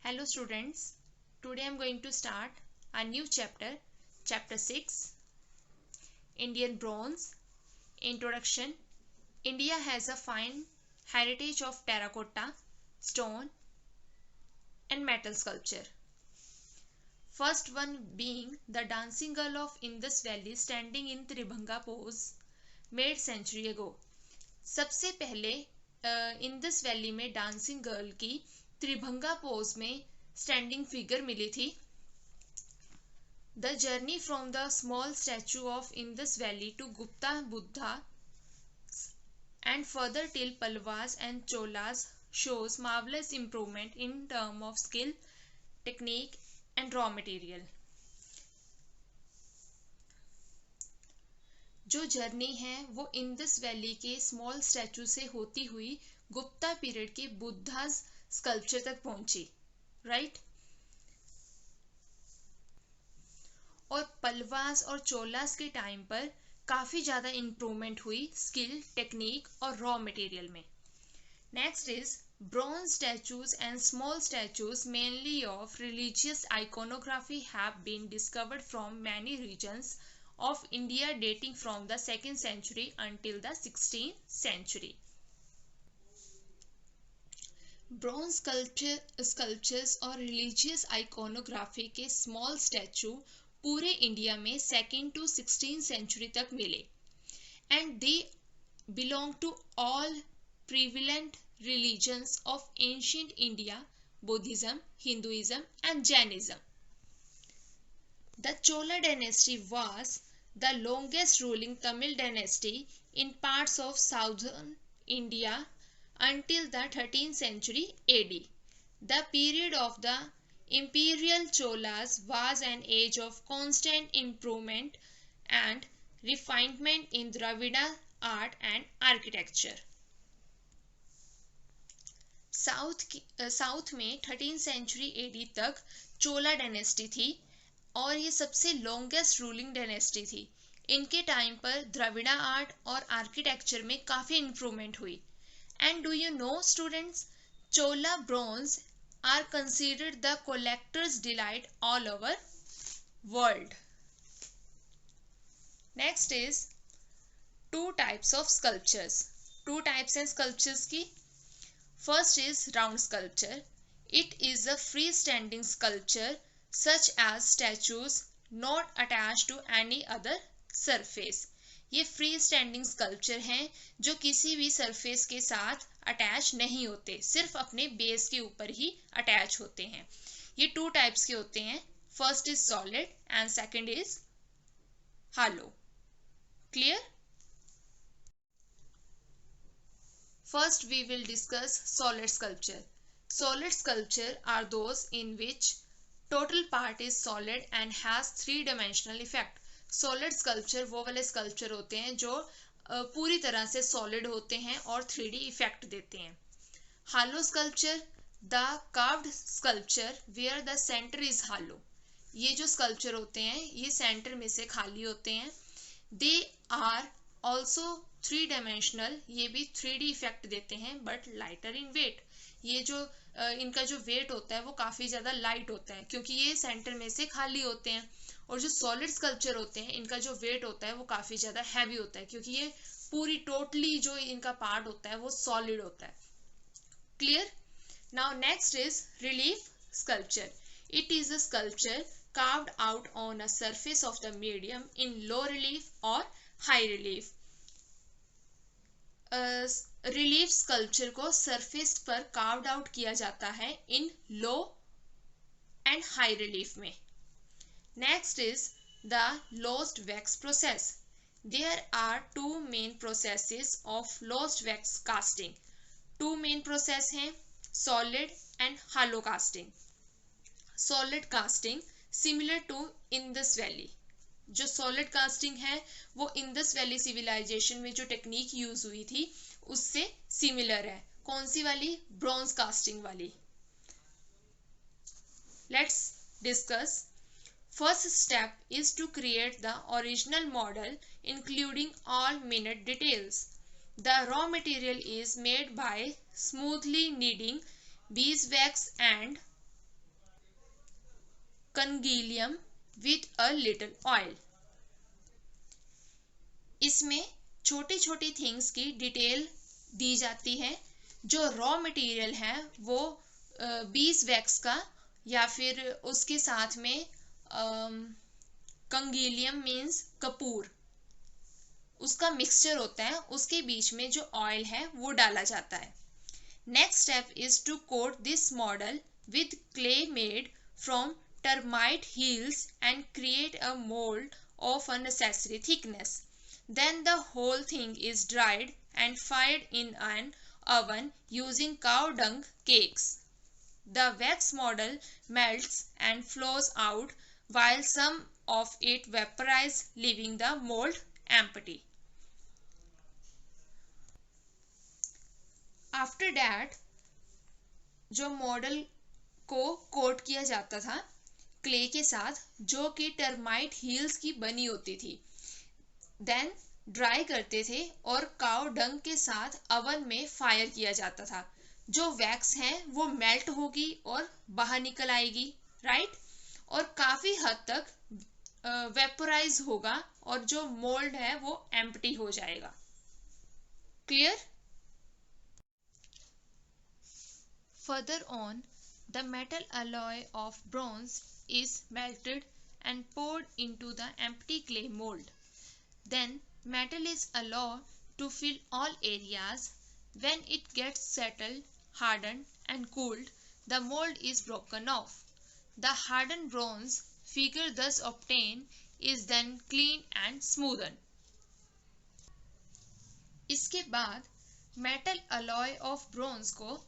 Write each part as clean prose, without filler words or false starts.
Hello students, today I am going to start a new chapter, chapter 6, Indian Bronze. Introduction. India has a fine heritage of terracotta, stone and metal sculpture. First one being the dancing girl of Indus Valley standing in Tribhanga pose made century ago. सबसे पहले Indus valley में dancing girl की tribhanga pose में standing figure मिली थी. The journey from the small statue of Indus valley to Gupta Buddha and further till Pallavas and Cholas shows marvelous improvement in terms of skill, technique and raw material. जो journey है वो Indus valley के small statue से होती हुई Gupta period के Buddha sculpture तक पहुंची, राइट. और पल्लवास और चोलास के टाइम पर काफी ज्यादा इंप्रूवमेंट हुई स्किल, टेक्निक और रॉ मटेरियल में. Next is bronze statues and small statues mainly of religious iconography have been discovered from many regions of India dating from the 2nd century until the 16th century. Bronze sculptures और religious iconography के small statue पूरे India में 2nd to 16th century तक मिले and they belong to all prevalent religions of ancient India, Buddhism, Hinduism and Jainism. The Chola dynasty was the longest ruling Tamil dynasty in parts of southern India until the 13th century AD. The period of the imperial Cholas was an age of constant improvement and refinement in Dravida art and architecture. South में 13th century AD तक चोला dynasty थी और ये सबसे longest ruling dynasty थी. इनके time पर Dravida art और आर्किटेक्चर में काफी इंप्रूवमेंट हुई. And do you know students, Chola bronze are considered the collectors delight all over world. Next is two types of sculptures. Two types हैं स्कल्पचर्स की. First is round sculpture. It is a freestanding sculpture such as statues not attached to any other surface. ये freestanding sculpture हैं जो किसी भी surface के साथ attach नहीं होते, सिर्फ अपने base के ऊपर ही attach होते हैं. ये two types के होते हैं. First is solid and second is hollow. Clear? First, we will discuss solid sculpture. Solid sculpture are those in which total part is solid and has three-dimensional effect. Solid sculpture वो वाले sculpture होते हैं जो पूरी तरह से solid होते हैं और 3D effect देते हैं. Hollow sculpture, the carved sculpture where the center is hollow. ये जो sculpture होते हैं ये center में से खाली होते हैं. They are also 3-dimensional, ये भी 3D इफेक्ट देते हैं बट लाइटर इन वेट. ये जो इनका जो वेट होता है वो काफी ज्यादा लाइट होता है क्योंकि ये सेंटर में से खाली होते हैं. और जो सॉलिड स्कल्पचर होते हैं इनका जो वेट होता है वो काफी ज्यादा हैवी होता है क्योंकि ये पूरी टोटली जो इनका पार्ट होता है वो सॉलिड होता है. Clear? Now next is relief sculpture. It is a sculpture carved out on a surface of the medium in low relief or high relief. Relief sculpture को सरफेस पर कार्व्ड आउट किया जाता है in low and high relief में. Next is the lost wax process. There are two main processes of lost wax casting. Two main process हैं solid and hollow casting. Solid casting similar to Indus valley. जो solid casting है वो Indus valley civilisation में जो technique use हुई थी उससे similar है. कौन सी वाली? ब्रॉन्ज कास्टिंग वाली. Let's discuss. First step is to create the original model including all minute details. The raw material is made by smoothly kneading beeswax and कंगीलियम विथ अ लिटिल ऑयल। इसमें छोटी छोटी things की detail दी जाती है। जो raw material है वो बीज वैक्स का या फिर उसके साथ में कंगीलियम मीन्स कपूर, उसका मिक्सचर होता है, उसके बीच में जो ऑयल है वो डाला जाता है। Next step is to coat this model with clay made from termite heels and create a mold of a necessary thickness. Then the whole thing is dried and fried in an oven using cow dung cakes. The wax model melts and flows out while some of it vaporizes, leaving the mold empty. After that, जो model को coat किया जाता था clay के साथ, जो कि termite heels की बनी होती थी, देन ड्राई करते थे और काउ डंग के साथ अवन में फायर किया जाता था। जो वैक्स है वो मेल्ट होगी और बाहर निकल आएगी, राइट, और काफी हद तक वेपोराइज होगा और जो मोल्ड है वो एम्प्टी हो जाएगा। Clear? Further on, the metal alloy of bronze is melted and poured into the empty clay mold. Then metal is allowed to fill all areas. When it gets settled, hardened and cooled, the mold is broken off. The hardened bronze figure thus obtained is then cleaned and smoothened. इसके बाद metal alloy of bronze को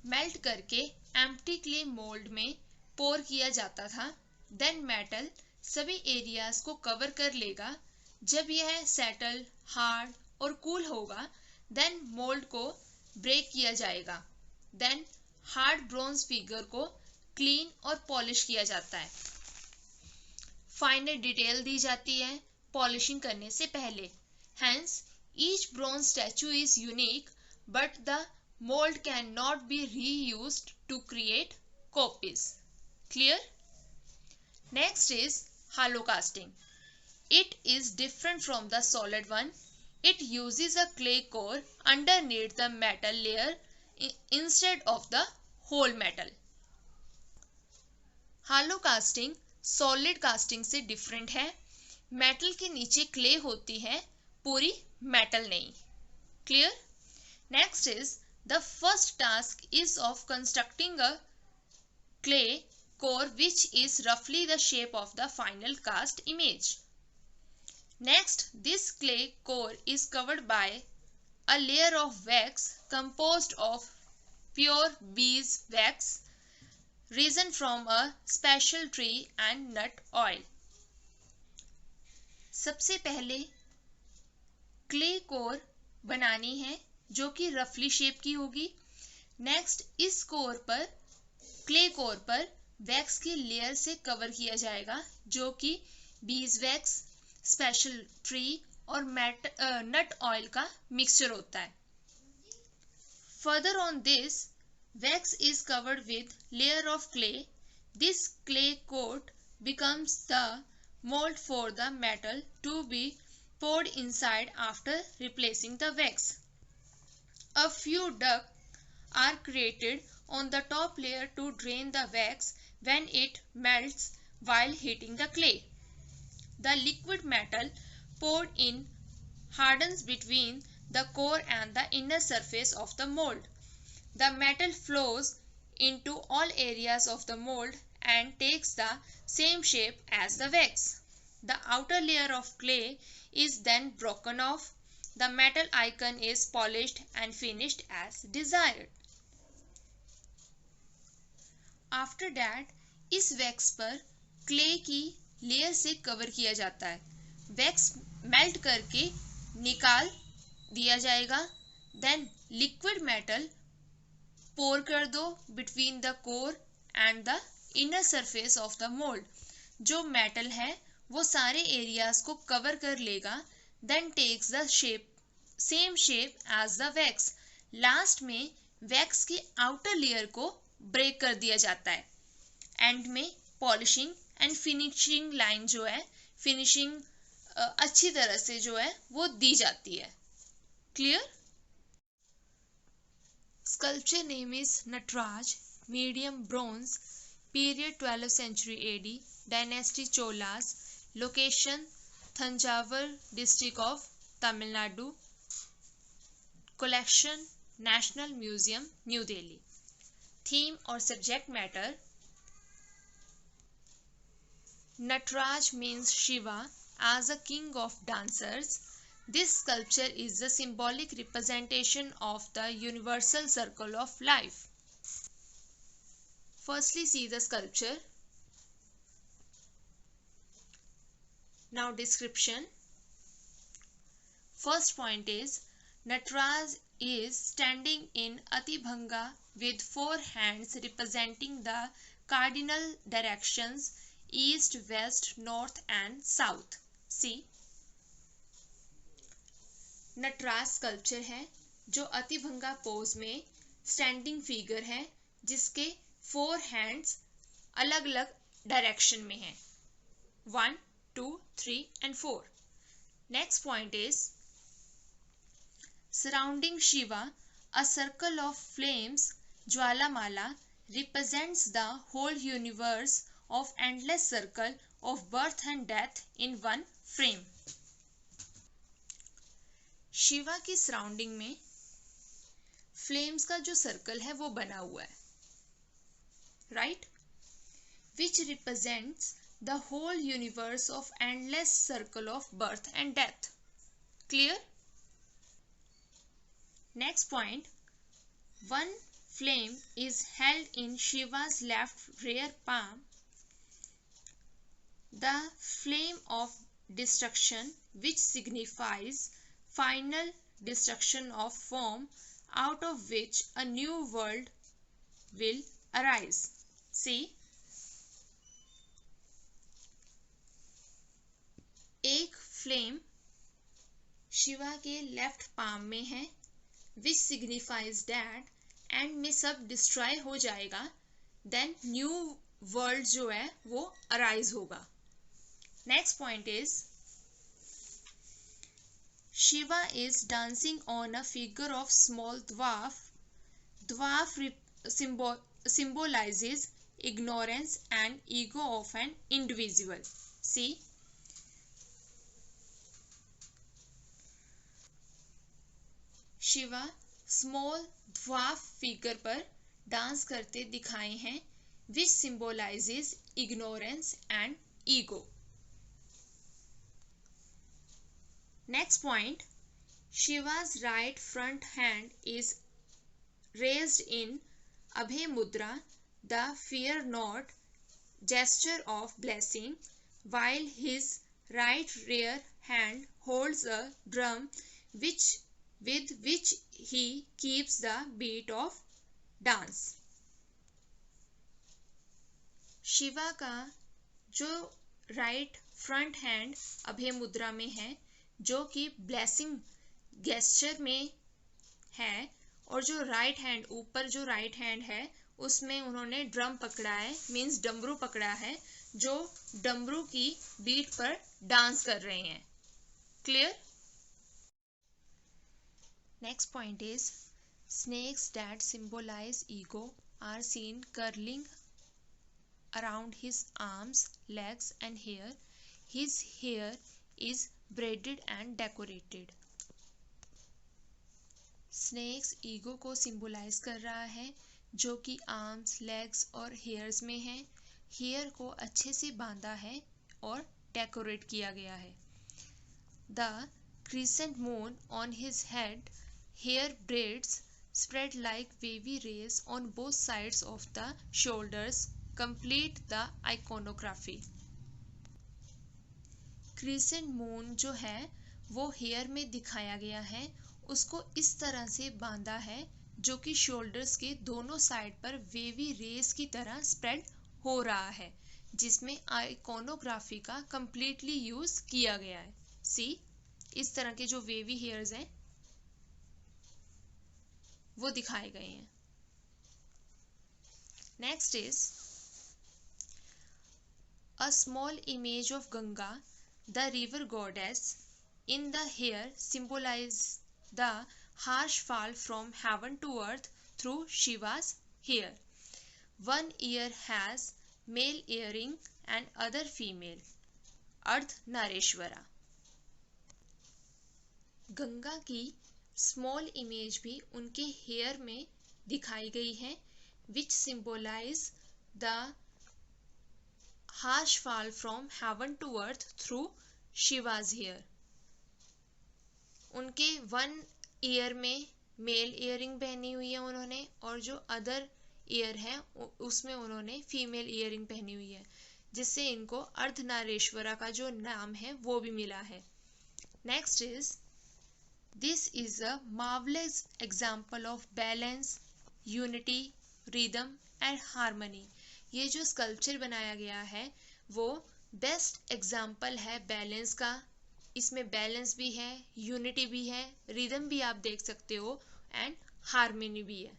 melt करके empty clay mould में पोर किया जाता था। Then metal सभी areas को कवर कर लेगा। जब यह सेटल, हार्ड और कूल होगा, देन मोल्ड को ब्रेक किया जाएगा। देन हार्ड ब्रॉन्ज फिगर को क्लीन और पॉलिश किया जाता है। फाइनल डिटेल दी जाती है पॉलिशिंग करने से पहले। Hence each bronze statue is unique but the mold cannot be reused to create copies. Clear? Next is hollow casting. It is different from the solid one. It uses a clay core underneath the metal layer instead of the whole metal. Hollow casting solid casting से different है। Metal के नीचे clay होती है, पूरी metal नहीं। Clear? Next is the first task is of constructing a clay core which is roughly the shape of the final cast image. Next, this clay core is covered by a layer of wax composed of pure beeswax resin from a special tree and nut oil. सबसे पहले clay core बनानी है जो कि रफली shape की होगी। Next इस क्ले कोर पर वैक्स की लेयर से कवर किया जाएगा जो कि बीज वैक्स, स्पेशल ट्री और नट ऑयल का मिक्सचर होता है। Further on this wax is covered with layer of clay. This clay coat becomes the mold for the metal to be poured inside after replacing the wax. A few ducts are created on the top layer to drain the wax when it melts while heating the clay. The liquid metal poured in hardens between the core and the inner surface of the mold. The metal flows into all areas of the mold and takes the same shape as the wax. The outer layer of clay is then broken off. The metal icon is polished and finished as desired. After that, इस wax पर clay की layer से cover किया जाता है। Wax melt करके निकाल दिया जाएगा। देन लिक्विड मेटल पोर कर दो between the core and the inner surface of the mould. जो मेटल है वो सारे एरियाज को कवर कर लेगा। Then takes the same shape as the wax. Last में वैक्स की आउटर लेयर को ब्रेक कर दिया जाता है। एंड में पॉलिशिंग एंड फिनिशिंग लाइन जो है, फिनिशिंग अच्छी तरह से जो है वो दी जाती है। Clear? Sculpture name is Nataraj, medium bronze, period 12th century AD, dynasty Cholas, location Thanjavur district of Tamil Nadu, collection National Museum, New Delhi. Theme or subject matter: Nataraj means Shiva as a king of dancers. This sculpture is a symbolic representation of the universal circle of life. Firstly, see the sculpture. Now description. First point is Nataraj is standing in Atibhanga with four hands representing the cardinal directions east, west, north and south. See, Nataraja sculpture है जो atibhanga pose में standing figure है जिसके 4 hands अलग अलग direction में हैं, 1, 2, 3 and 4. Next point is surrounding Shiva, a circle of flames, Jwalamala, represents the whole universe of endless circle of birth and death in one frame. Shiva की सराउंडिंग में flames का जो सर्कल है वो बना हुआ है, right, which represents the whole universe of endless circle of birth and death. Clear? Next point, one flame is held in Shiva's left rear palm. The flame of destruction, which signifies final destruction of form, out of which a new world will arise. See, एक flame Shiva के left palm में है, which signifies that and में सब destroy हो जाएगा, then new world जो है वो अराइज होगा. Next point is Shiva is dancing on a figure of small dwarf. Dwarf symbolizes ignorance and ego of an individual. See, Shiva small dwarf figure पर dance करते दिखाए हैं, which symbolises ignorance and ego. Next point, Shiva's right front hand is raised in abhaya mudra, the fear not gesture of blessing, while his right rear hand holds a drum with which he keeps the beat of dance. Shiva का जो right front hand अभय मुद्रा में है, जो कि blessing gesture में है, और जो राइट हैंड ऊपर जो राइट हैंड है उसमें उन्होंने ड्रम पकड़ा है, मीन्स डमरू पकड़ा है, जो डमरू की बीट पर डांस कर रहे हैं. Clear? Next point is snakes that symbolize ego are seen curling around his arms, legs and hair. His hair is braided and decorated. Snakes ego को सिंबलाइज कर रहा है, जो कि आर्म्स, लेग्स और हेयर्स में है. हेयर को अच्छे से बांधा है और डेकोरेट किया गया है. The crescent moon on his head, hair braids spread like wavy rays on both sides of the shoulders complete the iconography. Crescent moon जो है वो हेयर में दिखाया गया है, उसको इस तरह से बांधा है जो कि शोल्डर्स के दोनों साइड पर वेवी रेस की तरह स्प्रेड हो रहा है, जिसमें आइकोनोग्राफी का कंप्लीटली यूज किया गया है. सी, इस तरह के जो वेवी हेयर्स हैं वो दिखाए गए हैं. Next is A small image of Ganga, the river goddess, in the hair symbolizes the harsh fall from heaven to earth through Shiva's hair. One ear has male earring and other female. Ardhanarishvara. Ganga की small image भी उनके hair में दिखाई गई है, which symbolise the harsh fall from heaven to earth through Shiva's hair. उनके one year में mail earring पहनी हुई है उन्होंने, और जो अदर ईयर है उसमें उन्होंने फीमेल इयरिंग पहनी हुई है, जिससे इनको अर्धनारेश्वरा का जो नाम है वो भी मिला है. Next is, this is a marvellous example of balance, unity, rhythm and harmony. ये जो स्कल्पचर बनाया गया है वो बेस्ट एग्जाम्पल है बैलेंस का. इसमें बैलेंस भी है, यूनिटी भी है, रिदम भी आप देख सकते हो, एंड हार्मनी भी है.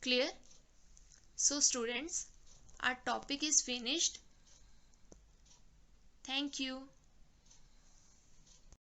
Clear? So students, our topic is finished. Thank you.